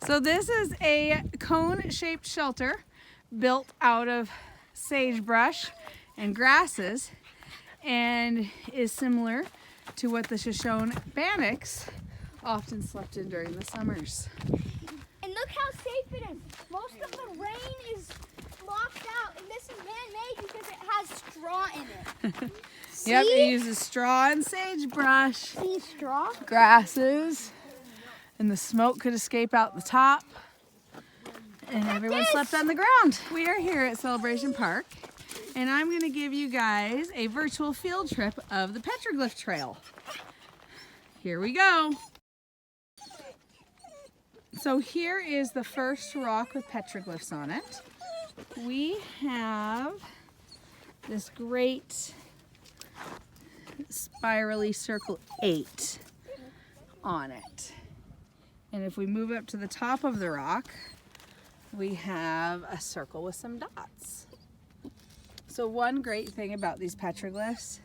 So this is a cone-shaped shelter built out of sagebrush and grasses and is similar to what the Shoshone Bannocks often slept in during the summers. And look how safe it is. Most of the rain is locked out, and this is man-made because it has straw in it. Yep, it uses straw and sagebrush. See straw? Grasses, and the smoke could escape out the top, and everyone slept on the ground. We are here at Celebration Park, and I'm going to give you guys a virtual field trip of the petroglyph trail. Here we go. So here is the first rock with petroglyphs on it. We have this great spirally circle 8 on it. And if we move up to the top of the rock, we have a circle with some dots. So one great thing about these petroglyphs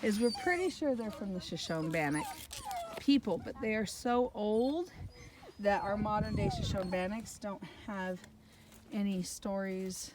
is we're pretty sure they're from the Shoshone Bannock people, but they are so old that our modern day Shoshone Bannocks don't have any stories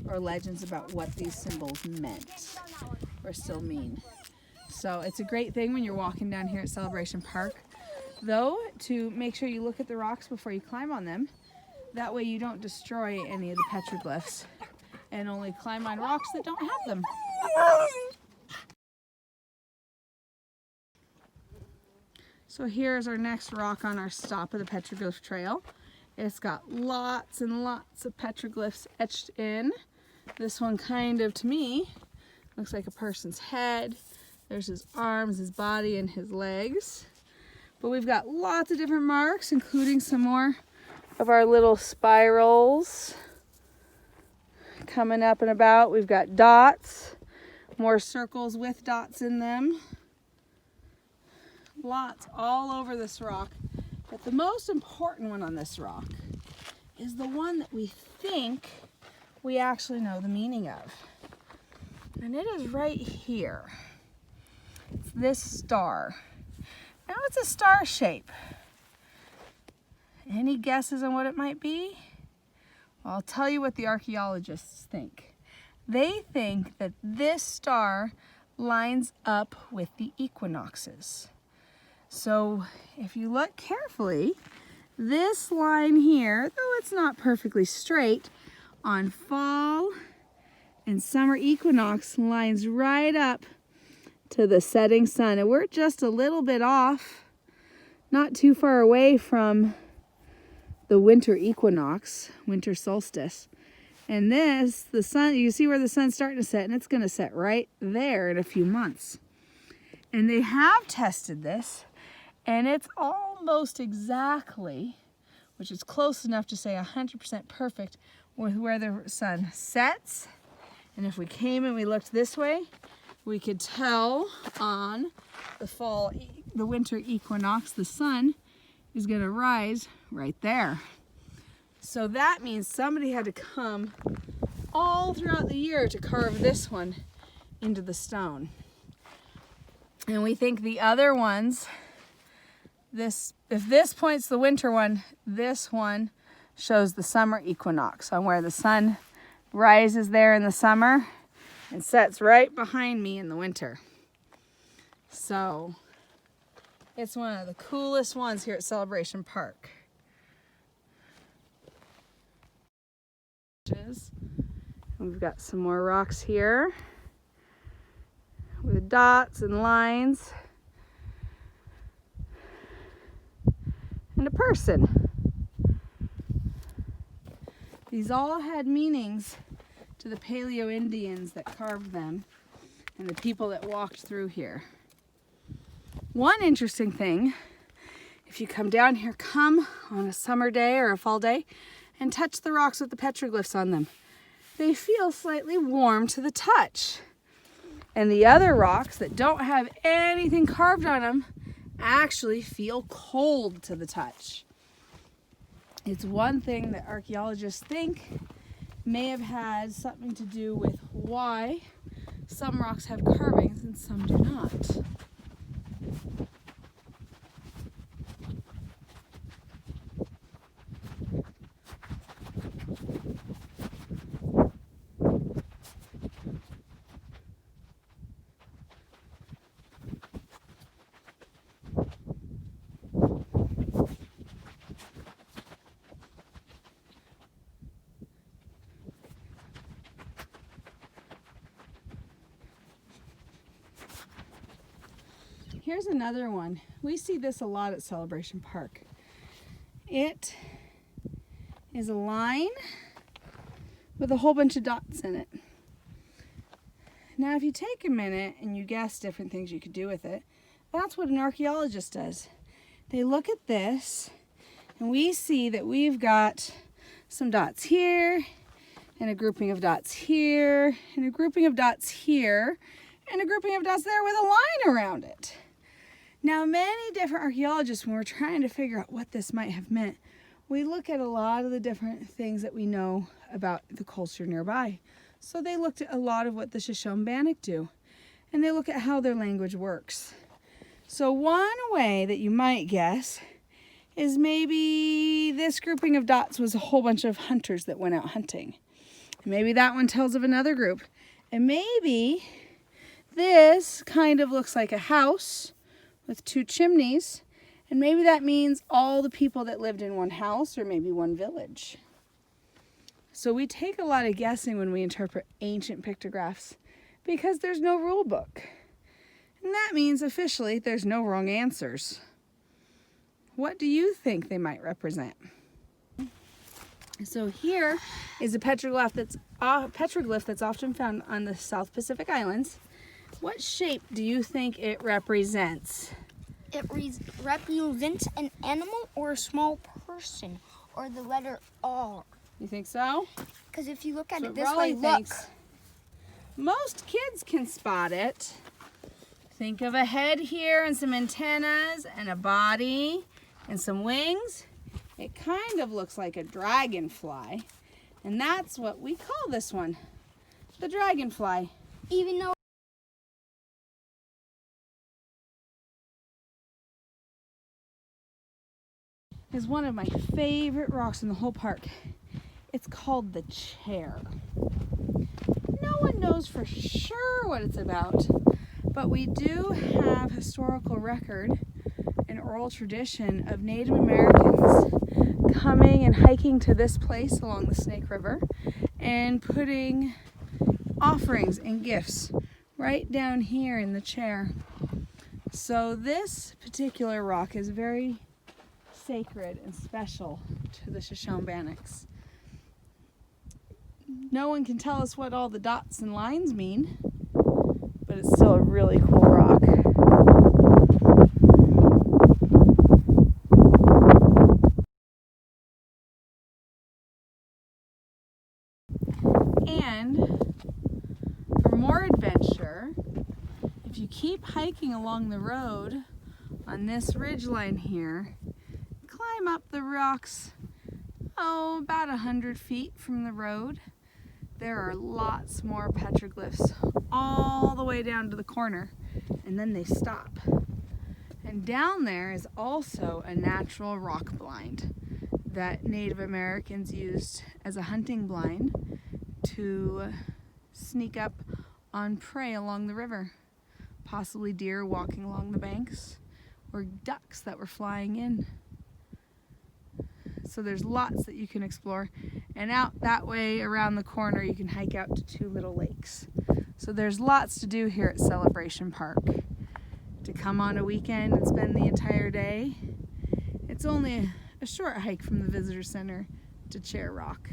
or legends about what these symbols meant or still mean. So it's a great thing when you're walking down here at Celebration Park, though, to make sure you look at the rocks before you climb on them. That way you don't destroy any of the petroglyphs and only climb on rocks that don't have them. So here's our next rock on our stop of the petroglyph trail. It's got lots and lots of petroglyphs etched in. This one kind of, to me, looks like a person's head. There's his arms, his body, and his legs. But we've got lots of different marks, including some more of our little spirals coming up and about. We've got dots, more circles with dots in them. Lots all over this rock. But the most important one on this rock is the one that we think we actually know the meaning of. And it is right here. It's this star. Now it's a star shape. Any guesses on what it might be? Well, I'll tell you what the archaeologists think. They think that this star lines up with the equinoxes. So if you look carefully, this line here, though it's not perfectly straight, on fall and summer equinox lines right up to the setting sun. And we're just a little bit off, not too far away from the winter equinox, winter solstice. And this, the sun, you see where the sun's starting to set, and it's going to set right there in a few months. And they have tested this, and it's almost exactly, which is close enough to say 100% perfect, with where the sun sets. And if we came and we looked this way, we could tell on the winter equinox, the sun is going to rise right there. So that means somebody had to come all throughout the year to carve this one into the stone. And we think the other ones, if this points the winter one, this one shows the summer equinox, on where the sun rises there in the summer and sets right behind me in the winter. So it's one of the coolest ones here at Celebration Park. We've got some more rocks here with dots and lines and a person. These all had meanings to the Paleo Indians that carved them and the people that walked through here. One interesting thing, if you come down here, come on a summer day or a fall day and touch the rocks with the petroglyphs on them. They feel slightly warm to the touch. And the other rocks that don't have anything carved on them actually feel cold to the touch. It's one thing that archaeologists think may have had something to do with why some rocks have carvings and some do not. Here's another one. We see this a lot at Celebration Park. It is a line with a whole bunch of dots in it. Now, if you take a minute and you guess different things you could do with it, that's what an archaeologist does. They look at this, and we see that we've got some dots here, and a grouping of dots here, and a grouping of dots here, and a grouping of dots there with a line around it. Now, many different archaeologists, when we're trying to figure out what this might have meant, we look at a lot of the different things that we know about the culture nearby. So they looked at a lot of what the Shoshone-Bannock do, and they look at how their language works. So one way that you might guess is maybe this grouping of dots was a whole bunch of hunters that went out hunting. And maybe that one tells of another group. And maybe this kind of looks like a house with two chimneys, and maybe that means all the people that lived in one house or maybe one village. So we take a lot of guessing when we interpret ancient pictographs because there's no rule book. And that means officially there's no wrong answers. What do you think they might represent? So here is a petroglyph that's often found on the South Pacific Islands. What shape do you think it represents? It represents an animal or a small person, or the letter R. You think so? Because if you look at So it this Raleigh way, look. thinks most kids can spot it. Think of a head here and some antennas and a body and some wings. It kind of looks like a dragonfly, and that's what we call this one, the dragonfly. Even though Is one of my favorite rocks in the whole park. It's called the chair. No one knows for sure what it's about, but we do have historical record and oral tradition of Native Americans coming and hiking to this place along the Snake River and putting offerings and gifts right down here in the chair. So this particular rock is very sacred and special to the Shoshone-Bannocks. No one can tell us what all the dots and lines mean, but it's still a really cool rock. And for more adventure, if you keep hiking along the road on this ridgeline here, climb up the rocks, about 100 feet from the road. There are lots more petroglyphs all the way down to the corner, and then they stop. And down there is also a natural rock blind that Native Americans used as a hunting blind to sneak up on prey along the river, possibly deer walking along the banks or ducks that were flying in. So there's lots that you can explore, and out that way around the corner you can hike out to two little lakes. So there's lots to do here at Celebration Park. To come on a weekend and spend the entire day, it's only a short hike from the visitor center to Chair Rock.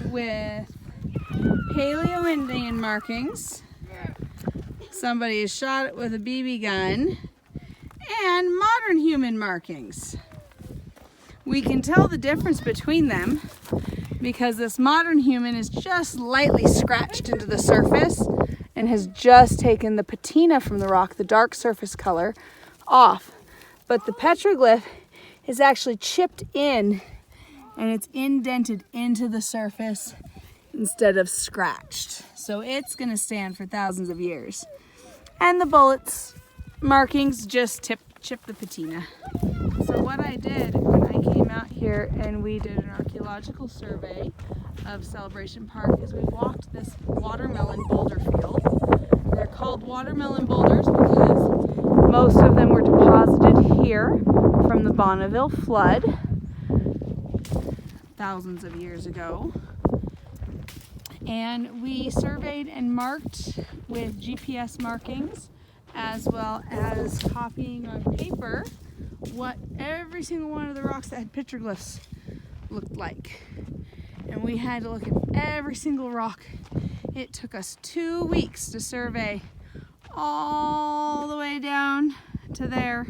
With Paleo-Indian markings, somebody has shot it with a BB gun, and modern human markings. We can tell the difference between them because this modern human is just lightly scratched into the surface and has just taken the patina from the rock, the dark surface color, off. But the petroglyph is actually chipped in and it's indented into the surface instead of scratched. So it's going to stand for thousands of years. And the bullets markings just chip the patina. So what I did when I came out here and we did an archaeological survey of Celebration Park is we walked this watermelon boulder field. They're called watermelon boulders because most of them were deposited here from the Bonneville flood. thousands of years ago. And we surveyed and marked with GPS markings, as well as copying on paper what every single one of the rocks that had petroglyphs looked like. And we had to look at every single rock. It took us 2 weeks to survey all the way down to there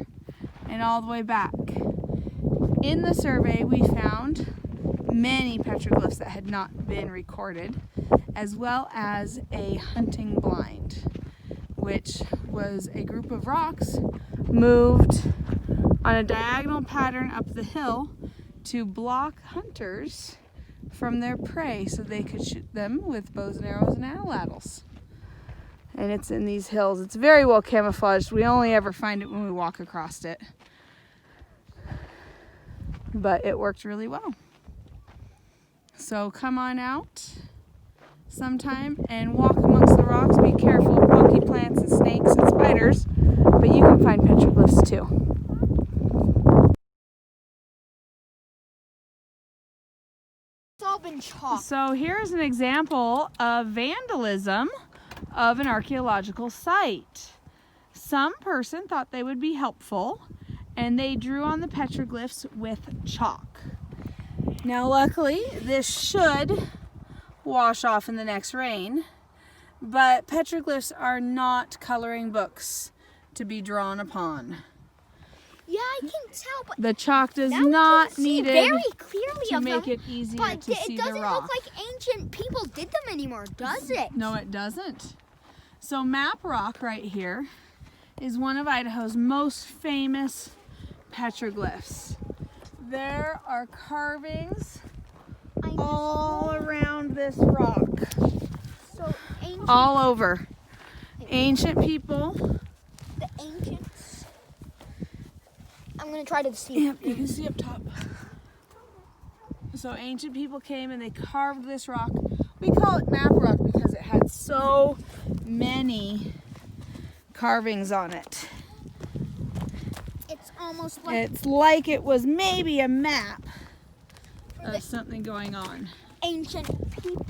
and all the way back. In the survey, we found many petroglyphs that had not been recorded, as well as a hunting blind, which was a group of rocks moved on a diagonal pattern up the hill to block hunters from their prey so they could shoot them with bows and arrows and atlatls. And it's in these hills. It's very well camouflaged. We only ever find it when we walk across it. But it worked really well. So come on out sometime and walk amongst the rocks. Be careful of monkey plants and snakes and spiders, but you can find petroglyphs too. It's all been chalked. So here's an example of vandalism of an archaeological site. Some person thought they would be helpful, and they drew on the petroglyphs with chalk. Now luckily, this should wash off in the next rain, but petroglyphs are not coloring books to be drawn upon. Yeah, I can tell, but The chalk does now we not can see need very it clearly to of make them, it easier but to see it the doesn't rock. look like ancient people did them anymore, does it? No, it doesn't. So Map Rock right here is one of Idaho's most famous petroglyphs. There are carvings all around this rock. So ancient, All over. Ancient people. the ancients. I'm gonna try to see. Yep, you can see up top. So ancient people came and they carved this rock. We call it Map Rock because it had so many carvings on it. It's almost like It's like it was maybe a map of something going on. ancient people.